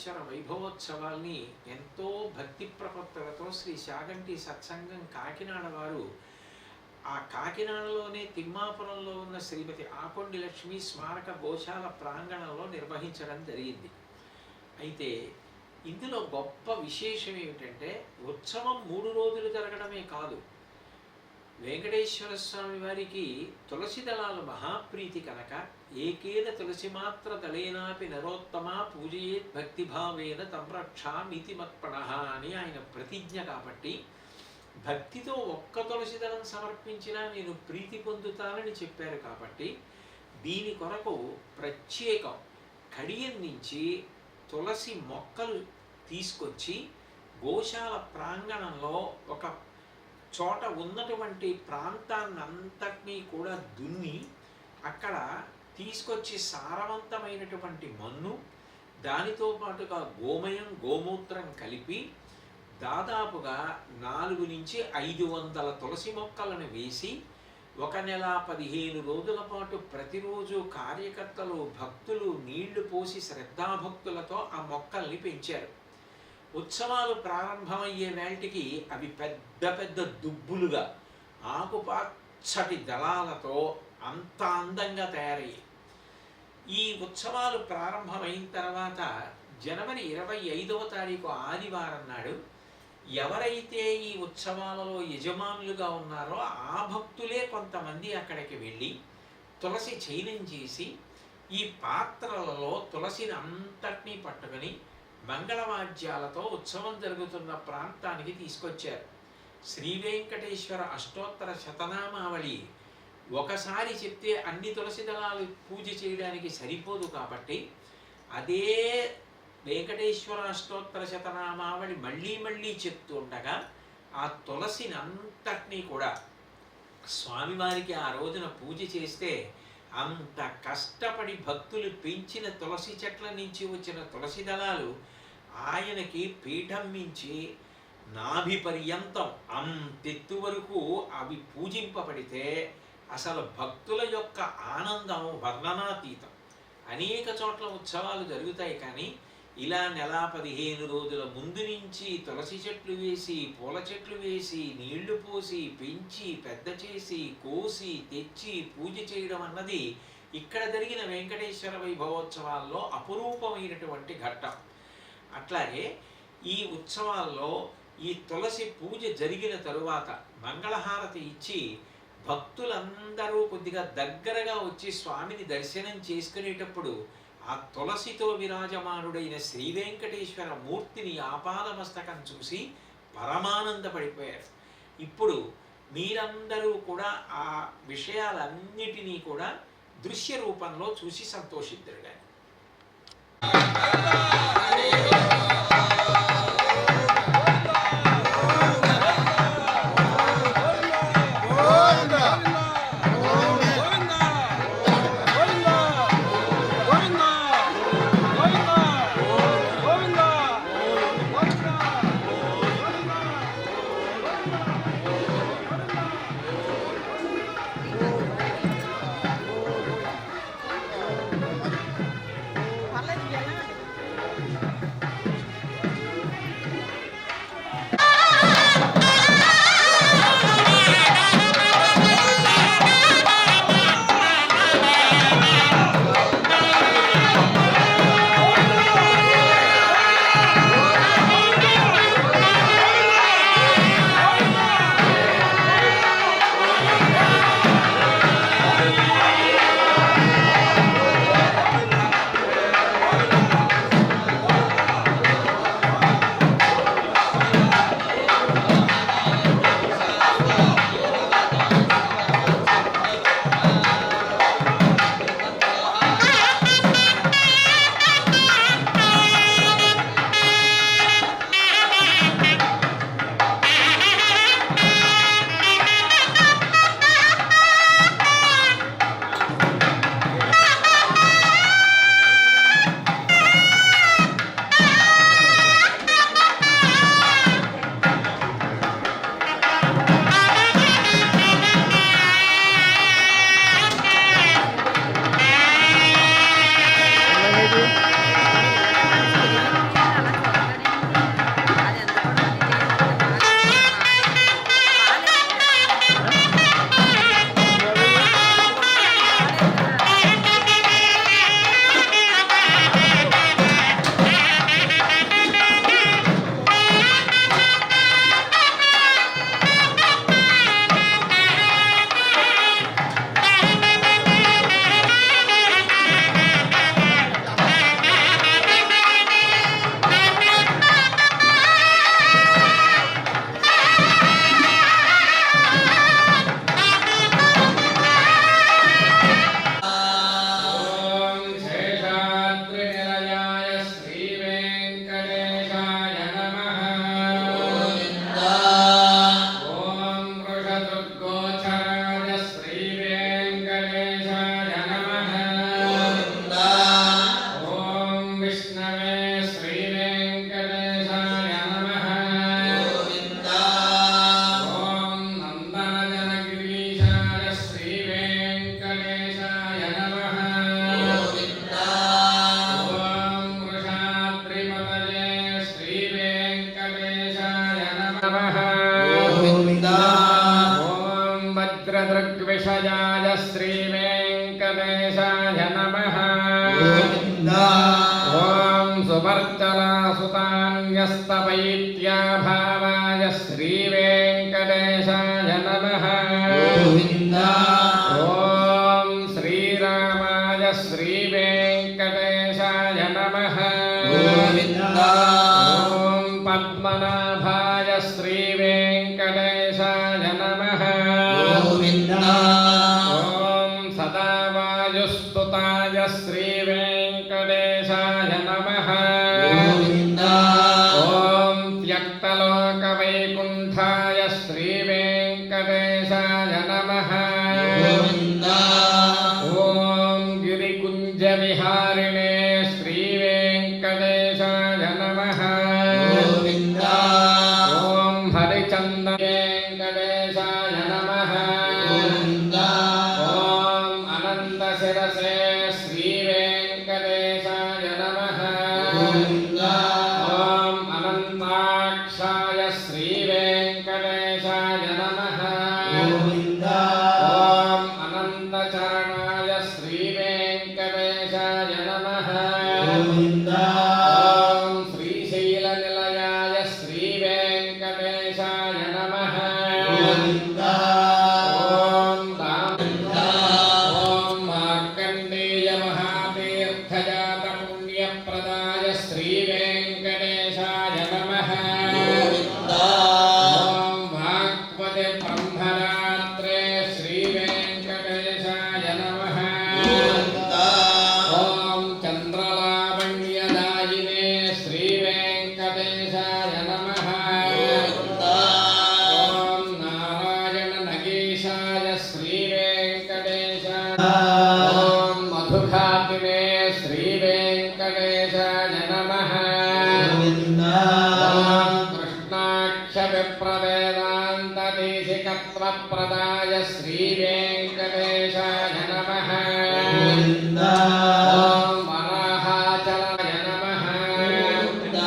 వెంకటేశ్వర వైభవోత్సవాల్ని ఎంతో భక్తి ప్రపత్తులతో శ్రీ శాగంటి సత్సంగం కాకినాడ వారు ఆ కాకినాడలోనే తిమ్మాపురంలో ఉన్న శ్రీమతి ఆకొండి లక్ష్మి స్మారక గోశాల ప్రాంగణంలో నిర్వహించడం జరిగింది. అయితే ఇందులో గొప్ప విశేషం ఏమిటంటే ఉత్సవం 3 రోజులు జరగడమే కాదు, వెంకటేశ్వర స్వామి వారికి తులసి దళాలు మహాప్రీతి కనుక ఏకేన తులసి మాత్ర దళేనాపి నరోత్తమ పూజయేత్ భక్తిభావేన తంరక్షామితి మత్పణః అని ఆయన ప్రతిజ్ఞ. కాబట్టి భక్తితో ఒక్క తులసి దళం సమర్పించినా నేను ప్రీతి పొందుతానని చెప్పారు. కాబట్టి దీని కొరకు ప్రత్యేకం కడియం నుంచి తులసి మొక్కలు తీసుకొచ్చి గోశాల ప్రాంగణంలో ఒక చోట ఉన్నటువంటి ప్రాంతాన్నంతటినీ కూడా దున్ని అక్కడ తీసుకొచ్చి సారవంతమైనటువంటి మన్ను, దానితో పాటుగా గోమయం గోమూత్రం కలిపి దాదాపుగా 400 నుంచి 500 తులసి మొక్కలను వేసి 1 నెల 15 రోజుల పాటు ప్రతిరోజు కార్యకర్తలు భక్తులు నీళ్లు పోసి శ్రద్ధాభక్తులతో ఆ మొక్కల్ని పెంచారు. ఉత్సవాలు ప్రారంభమయ్యే వేళటికి అవి పెద్ద పెద్ద దుబ్బులుగా ఆకుపచ్చటి దళాలతో అంత అందంగా తయారయ్యాయి. ఈ ఉత్సవాలు ప్రారంభమైన తర్వాత జనవరి 25వ తారీఖు ఆదివారం నాడు ఎవరైతే ఈ ఉత్సవాలలో యజమానులుగా ఉన్నారో ఆ భక్తులే కొంతమంది అక్కడికి వెళ్ళి తులసి చైనం చేసి ఈ పాత్రలలో తులసిని అంతటినీ పట్టుకొని మంగళవాద్యాలతో ఉత్సవం జరుగుతున్న ప్రాంతానికి తీసుకొచ్చారు. శ్రీ వెంకటేశ్వర అష్టోత్తర శతనామావళి ఒకసారి చెప్తే అన్ని తులసి దళాలు పూజ చేయడానికి సరిపోదు. కాబట్టి అదే వెంకటేశ్వర అష్టోత్తర శతనామావళి మళ్ళీ మళ్ళీ చెప్తూ ఉండగా ఆ తులసిని అంతటినీ కూడా స్వామివారికి ఆ రోజున పూజ చేస్తే అంత కష్టపడి భక్తులు పెంచిన తులసి చెట్ల నుంచి వచ్చిన తులసి దళాలు ఆయనకి పీఠం మించి నాభి పర్యంతం అంతెత్తు వరకు అవి పూజింపబడితే అసలు భక్తుల యొక్క ఆనందం వర్ణనాతీతం. అనేక చోట్ల ఉత్సవాలు జరుగుతాయి, కానీ ఇలా నెల 15 రోజుల ముందు నుంచి తులసి చెట్లు వేసి పూల చెట్లు వేసి నీళ్లు పోసి పెంచి పెద్ద చేసి కోసి తెచ్చి పూజ చేయడం అన్నది ఇక్కడ జరిగిన వెంకటేశ్వర వైభవోత్సవాల్లో అపురూపమైనటువంటి ఘట్టం. అట్లాగే ఈ ఉత్సవాల్లో ఈ తులసి పూజ జరిగిన తరువాత మంగళహారతి ఇచ్చి భక్తులందరూ కొద్దిగా దగ్గరగా వచ్చి స్వామిని దర్శనం చేసుకునేటప్పుడు ఆ తులసితో విరాజమానుడైన శ్రీ వెంకటేశ్వర మూర్తిని ఆపాదమస్తకం చూసి పరమానందపడిపోయారు. ఇప్పుడు మీరందరూ కూడా ఆ విషయాలన్నిటినీ కూడా దృశ్య రూపంలో చూసి సంతోషిద్దురు. కానీ नमः गोविन्द ॐ वज्रदृग्विषयाय श्रीवेङ्कटेशाय नमः गोविन्द ॐ सुवर्चलासुतान्यस्तवैत्याभावाय श्रीवेङ्कटेशाय नमः गोविन्द ॐ श्रीरामाय श्रीवेङ्कटेशाय नमः गोविन्द ॐ पद्मनाभाय श्रीवेङ्कटेशाय नमः गोविन्द ॐ सदावायुस्तुताय श्रीवेङ्कटेशाय नमः गोविन्द ॐ त्यक्तलोकवैकुण्ठाय श्रीवेङ्कटेशाय नमः गोविन्द ॐ गिरिकुञ्जविहारिणे श्रीवेङ्कटेशाय नमः गोविन्द ॐ हरिचन्दवेङ्कटेशाय नमः गोविन्द ॐ अनन्तशिरसे श्रीवेङ्कटेशाय नमः गोविन्द ॐ अनन्ताक्षाय श्रीवेङ्कटेशाय नमः गोविन्द ॐ अनन्तचरणाय श्रीवेङ्कटेशाय नमः गोविन्द ॐ श्रीशैलनिलयाय श्रीवेङ्कटेशाय नमः गोविन्द ॐ मार्कण्डेयमहातीर्थजातपुण्यप्रदाय श्रीवेङ्कटेशाय नमः ॐ वाग्वतिब्रह्मरात्रे श्रीवेङ्कटेशाय नमः ॐ चन्द्रलावण्यदायिने श्रीवेङ्कटेशाय नमः ॐ नारायणनगेशाय श्रीवेङ्कटेशाय ॐ मधुघातिने श्रीवेङ्कटेशाय नमः ॐ कृष्णाक्षविप्रवेदान्तदेशिकत्वप्रदाय श्रीवेङ्कटेशाय नमः ॐ वराहाचलाय नमः ॐ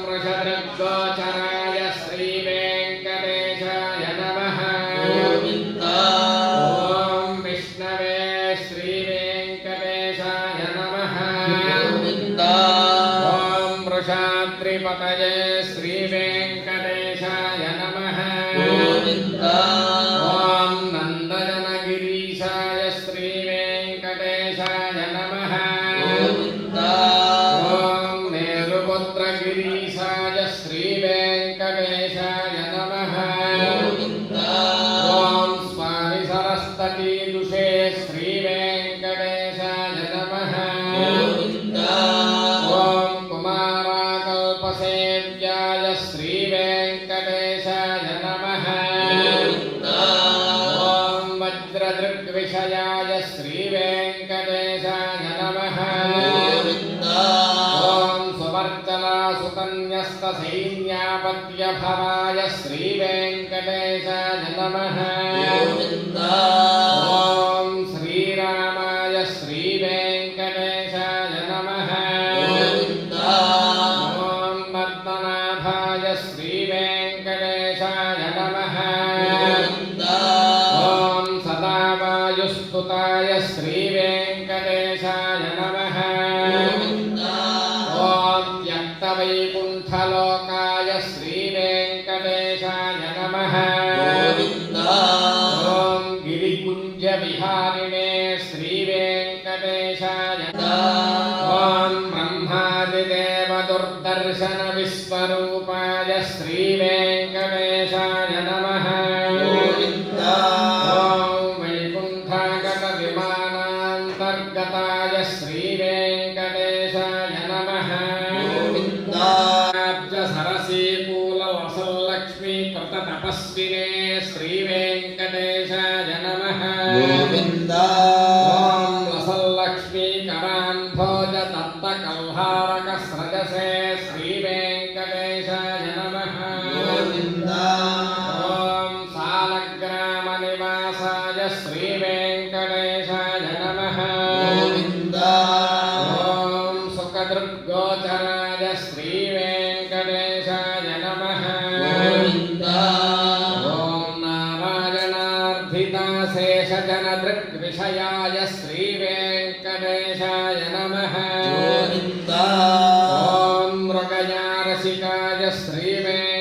वृषभृग्गोचराय श्रीवेङ्कटेशाय नमः ॐ विष्णवे श्रीवेङ्कटेशाय नमः ॐ वृषाद्रिपतये श्रीवेङ्कटेशाय नमः ॐ नन्दजनगिरीशाय श्रीवेङ्कटेशाय नमः ॐ मेरुपुत्रगिरीशाय श्रीवेङ्कटेशाय नमः ॐ स्वामि सरस्तटीदुषे श्रीवेङ्कटेशाय नमः ॐ कुमाराकल्पसेव्याय श्रीवेङ्कटेशाय नमः ॐ वज्रदृग्विषयाय श्रीवेङ्कटेशाय नमः ॐ सुवर्चलासुतन्यस्तसैन्यापत्यभवाय श्रीवेङ्कटेशाय नमः ॐ श्रीरामाय श्रीवेङ्कटेशाय नमः ॐ पद्मनाभाय श्रीवेङ्कटेशाय नमः ॐ सदावायुस्तुताय श्रीवेङ्कटेशाय नमः ॐ त्यक्तवैकुण्ठलोकाय श्रीवेङ्कटेशाय नमः ॐ गिरिकुञ्जविहारिणे श्रीवेङ्कटेशाय ॐ ब्रह्मादिदेवदुर्दर्शनविश्वरूपाय श्रीवेङ्कटेशाय नमः ॐ वैकुण्ठागतविमानान्तर्गताय श्रीवेङ्कटेशाय नमः सरसीकूलवसल्लक्ष्मीकृततपस्विने श्रीवेङ्कटेशाय नमः गोविन्द ॐ वसल्लक्ष्मीकरान् भोजदत्तकल्हारकस्रजसे श्रीवेङ्कटेशाय नमः गोविन्द ॐ सालग्रामनिवासाय श्रीवेङ्कटेशाय नमः गोविन्द ॐ सुखदृग्गोचराय श्रीवेङ्कटेशाय नमः మానసికాయ శ్రీవేంకటేశాయ